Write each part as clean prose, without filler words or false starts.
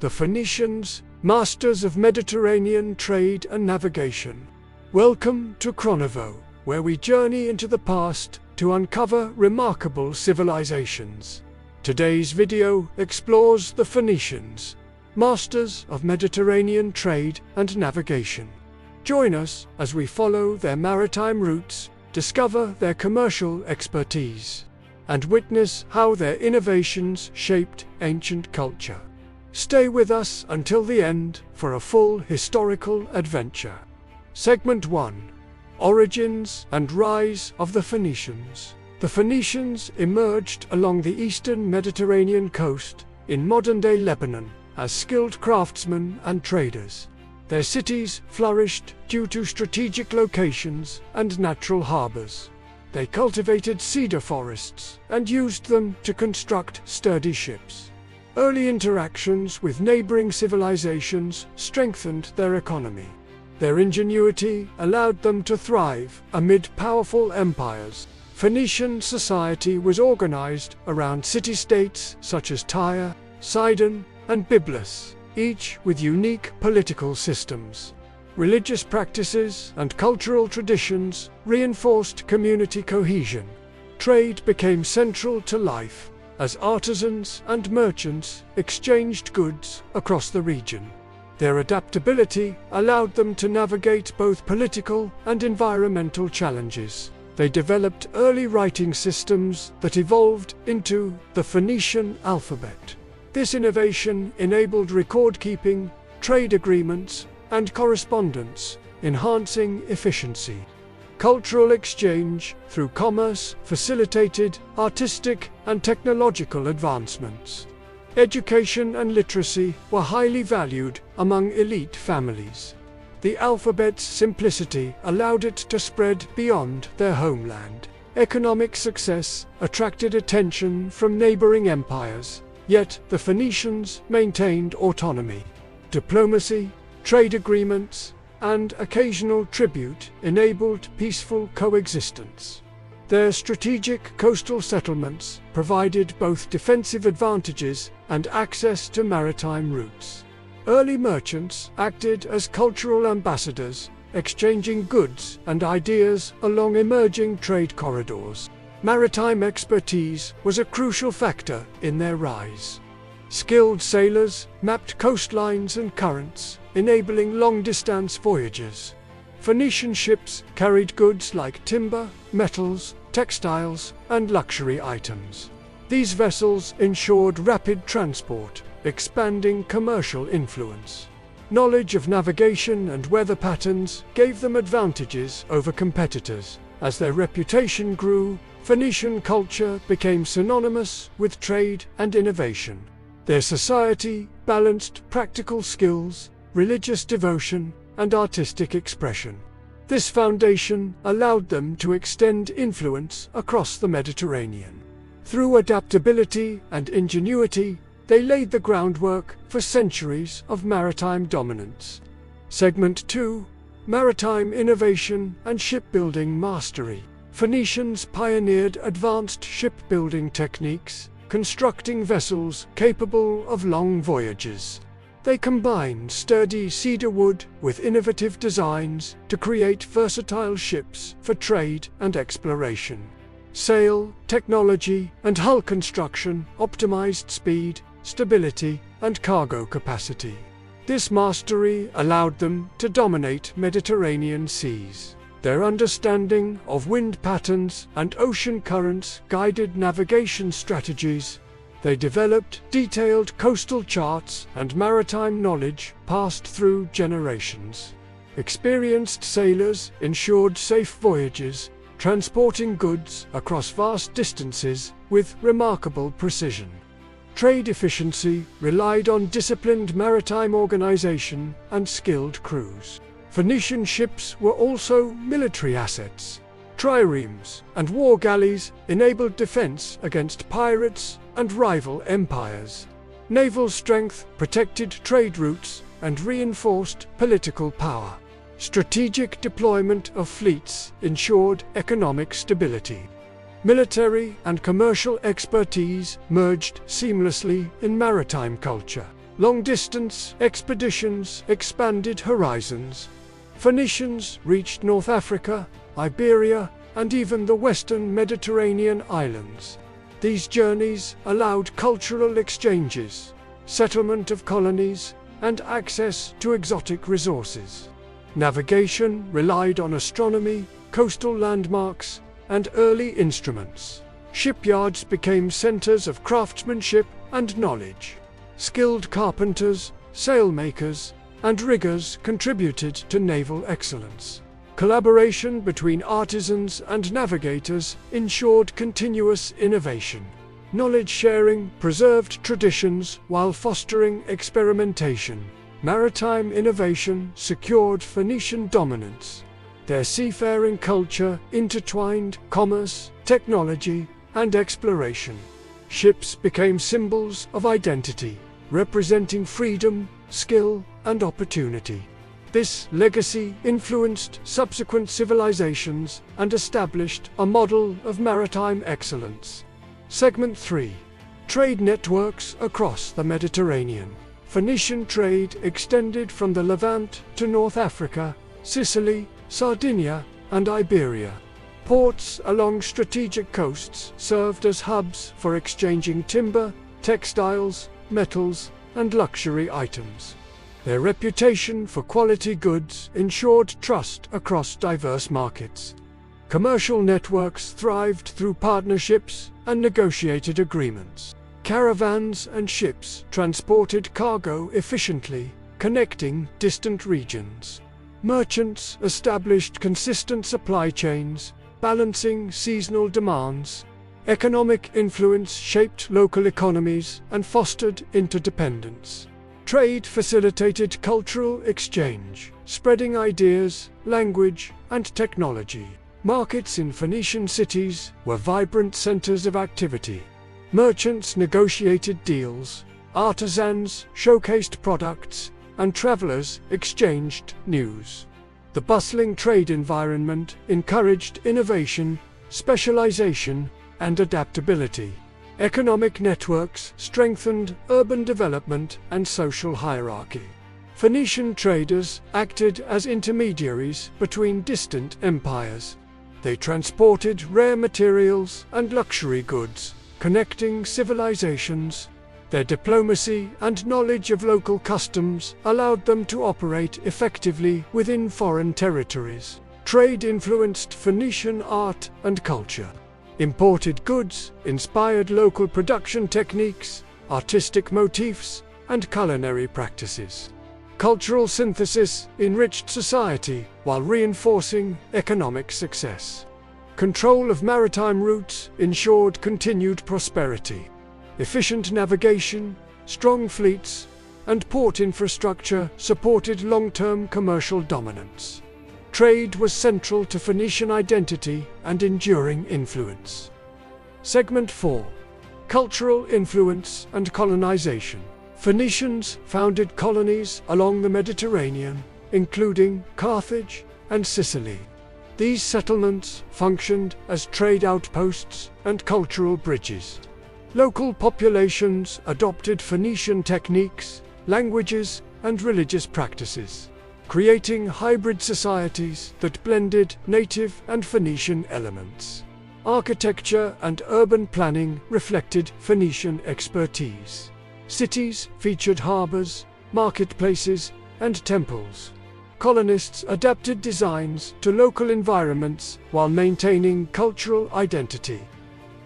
the Phoenicians, masters of Mediterranean trade and navigation. Welcome to ChronoVault, where we journey into the past to uncover remarkable civilizations. Today's video explores the Phoenicians, masters of Mediterranean trade and navigation. Join us as we follow their maritime routes, discover their commercial expertise, and witness how their innovations shaped ancient culture. Stay with us until the end for a full historical adventure. Segment 1. Origins and Rise of the Phoenicians. The Phoenicians emerged along the eastern Mediterranean coast in modern-day Lebanon as skilled craftsmen and traders. Their cities flourished due to strategic locations and natural harbors. They cultivated cedar forests and used them to construct sturdy ships. Early interactions with neighboring civilizations strengthened their economy. Their ingenuity allowed them to thrive amid powerful empires. Phoenician society was organized around city-states such as Tyre, Sidon, and Byblus, each with unique political systems. Religious practices and cultural traditions reinforced community cohesion. Trade became central to life, as artisans and merchants exchanged goods across the region. Their adaptability allowed them to navigate both political and environmental challenges. They developed early writing systems that evolved into the Phoenician alphabet. This innovation enabled record-keeping, trade agreements, and correspondence, enhancing efficiency. Cultural exchange through commerce facilitated artistic and technological advancements. Education and literacy were highly valued among elite families. The alphabet's simplicity allowed it to spread beyond their homeland. Economic success attracted attention from neighboring empires, yet the Phoenicians maintained autonomy. Diplomacy, trade agreements, and occasional tribute enabled peaceful coexistence. Their strategic coastal settlements provided both defensive advantages and access to maritime routes. Early merchants acted as cultural ambassadors, exchanging goods and ideas along emerging trade corridors. Maritime expertise was a crucial factor in their rise. Skilled sailors mapped coastlines and currents, enabling long-distance voyages. Phoenician ships carried goods like timber, metals, textiles, and luxury items. These vessels ensured rapid transport, expanding commercial influence. Knowledge of navigation and weather patterns gave them advantages over competitors. As their reputation grew, Phoenician culture became synonymous with trade and innovation. Their society balanced practical skills, religious devotion, and artistic expression. This foundation allowed them to extend influence across the Mediterranean. Through adaptability and ingenuity, they laid the groundwork for centuries of maritime dominance. Segment 2. Maritime Innovation and Shipbuilding Mastery. Phoenicians pioneered advanced shipbuilding techniques, constructing vessels capable of long voyages. They combined sturdy cedar wood with innovative designs to create versatile ships for trade and exploration. Sail, technology, and hull construction optimized speed, stability, and cargo capacity. This mastery allowed them to dominate Mediterranean seas. Their understanding of wind patterns and ocean currents guided navigation strategies. They developed detailed coastal charts and maritime knowledge passed through generations. Experienced sailors ensured safe voyages, transporting goods across vast distances with remarkable precision. Trade efficiency relied on disciplined maritime organization and skilled crews. Phoenician ships were also military assets. Triremes and war galleys enabled defense against pirates and rival empires. Naval strength protected trade routes and reinforced political power. Strategic deployment of fleets ensured economic stability. Military and commercial expertise merged seamlessly in maritime culture. Long-distance expeditions expanded horizons. Phoenicians reached North Africa, Iberia, and even the western Mediterranean islands. These journeys allowed cultural exchanges, settlement of colonies, and access to exotic resources. Navigation relied on astronomy, coastal landmarks, and early instruments. Shipyards became centers of craftsmanship and knowledge. Skilled carpenters, sailmakers, and riggers contributed to naval excellence. Collaboration between artisans and navigators ensured continuous innovation. Knowledge sharing preserved traditions while fostering experimentation. Maritime innovation secured Phoenician dominance. Their seafaring culture intertwined commerce, technology, and exploration. Ships became symbols of identity, representing freedom, skill, and opportunity. This legacy influenced subsequent civilizations and established a model of maritime excellence. Segment 3. Trade networks across the Mediterranean. Phoenician trade extended from the Levant to North Africa, Sicily, Sardinia, and Iberia. Ports along strategic coasts served as hubs for exchanging timber, textiles, metals, and luxury items. Their reputation for quality goods ensured trust across diverse markets. Commercial networks thrived through partnerships and negotiated agreements. Caravans and ships transported cargo efficiently, connecting distant regions. Merchants established consistent supply chains, balancing seasonal demands. Economic influence shaped local economies and fostered interdependence. Trade facilitated cultural exchange, spreading ideas, language, and technology. Markets in Phoenician cities were vibrant centers of activity. Merchants negotiated deals, artisans showcased products, and travelers exchanged news. The bustling trade environment encouraged innovation, specialization, and adaptability. Economic networks strengthened urban development and social hierarchy. Phoenician traders acted as intermediaries between distant empires. They transported rare materials and luxury goods, connecting civilizations. Their diplomacy and knowledge of local customs allowed them to operate effectively within foreign territories. Trade influenced Phoenician art and culture. Imported goods inspired local production techniques, artistic motifs, and culinary practices. Cultural synthesis enriched society while reinforcing economic success. Control of maritime routes ensured continued prosperity. Efficient navigation, strong fleets, and port infrastructure supported long-term commercial dominance. Trade was central to Phoenician identity and enduring influence. Segment 4. Cultural influence and colonization. Phoenicians founded colonies along the Mediterranean, including Carthage and Sicily. These settlements functioned as trade outposts and cultural bridges. Local populations adopted Phoenician techniques, languages, and religious practices, creating hybrid societies that blended native and Phoenician elements. Architecture and urban planning reflected Phoenician expertise. Cities featured harbors, marketplaces, and temples. Colonists adapted designs to local environments while maintaining cultural identity.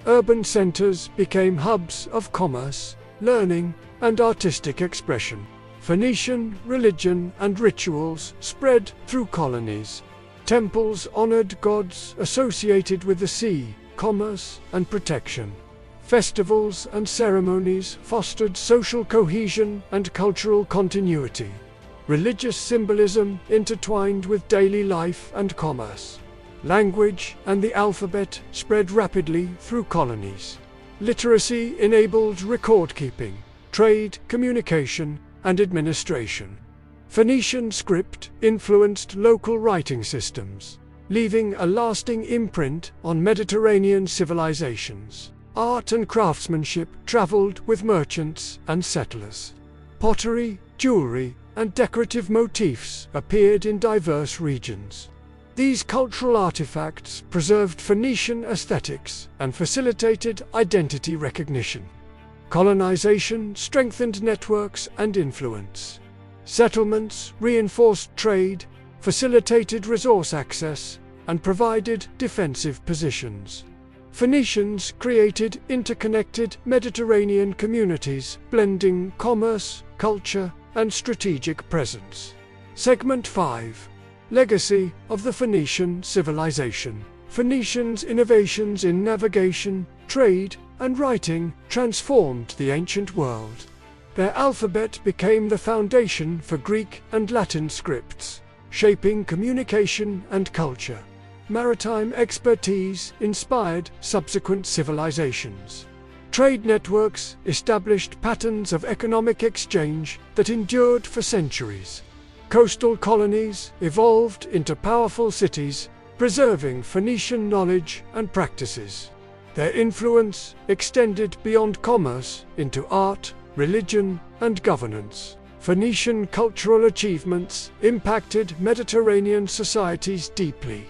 Urban centers became hubs of commerce, learning, and artistic expression. Phoenician religion and rituals spread through colonies. Temples honored gods associated with the sea, commerce, and protection. Festivals and ceremonies fostered social cohesion and cultural continuity. Religious symbolism intertwined with daily life and commerce. Language and the alphabet spread rapidly through colonies. Literacy enabled record-keeping, trade, communication, and administration. Phoenician script influenced local writing systems, leaving a lasting imprint on Mediterranean civilizations. Art and craftsmanship traveled with merchants and settlers. Pottery, jewelry, and decorative motifs appeared in diverse regions. These cultural artifacts preserved Phoenician aesthetics and facilitated identity recognition. Colonization strengthened networks and influence. Settlements reinforced trade, facilitated resource access, and provided defensive positions. Phoenicians created interconnected Mediterranean communities, blending commerce, culture, and strategic presence. Segment 5. Legacy of the Phoenician civilization. Phoenicians' innovations in navigation, trade, and writing transformed the ancient world. Their alphabet became the foundation for Greek and Latin scripts, shaping communication and culture. Maritime expertise inspired subsequent civilizations. Trade networks established patterns of economic exchange that endured for centuries. Coastal colonies evolved into powerful cities, preserving Phoenician knowledge and practices. Their influence extended beyond commerce into art, religion, and governance. Phoenician cultural achievements impacted Mediterranean societies deeply.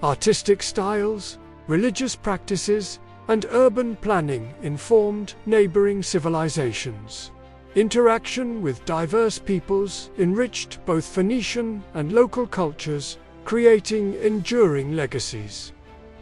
Artistic styles, religious practices, and urban planning informed neighboring civilizations. Interaction with diverse peoples enriched both Phoenician and local cultures, creating enduring legacies.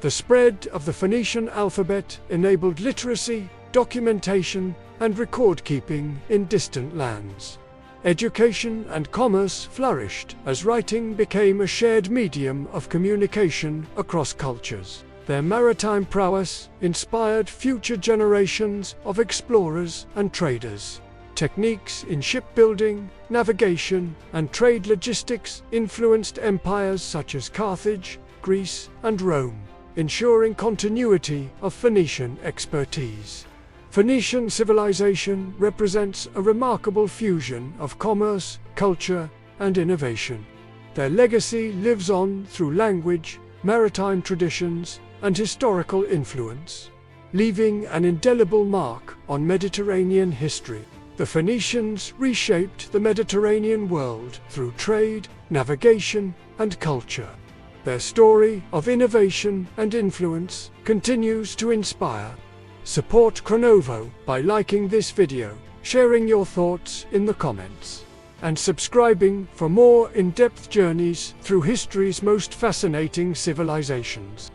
The spread of the Phoenician alphabet enabled literacy, documentation, and record-keeping in distant lands. Education and commerce flourished as writing became a shared medium of communication across cultures. Their maritime prowess inspired future generations of explorers and traders. Techniques in shipbuilding, navigation, and trade logistics influenced empires such as Carthage, Greece, and Rome, ensuring continuity of Phoenician expertise. Phoenician civilization represents a remarkable fusion of commerce, culture, and innovation. Their legacy lives on through language, maritime traditions, and historical influence, leaving an indelible mark on Mediterranean history. The Phoenicians reshaped the Mediterranean world through trade, navigation, and culture. Their story of innovation and influence continues to inspire. Support ChronoVault by liking this video, sharing your thoughts in the comments, and subscribing for more in-depth journeys through history's most fascinating civilizations.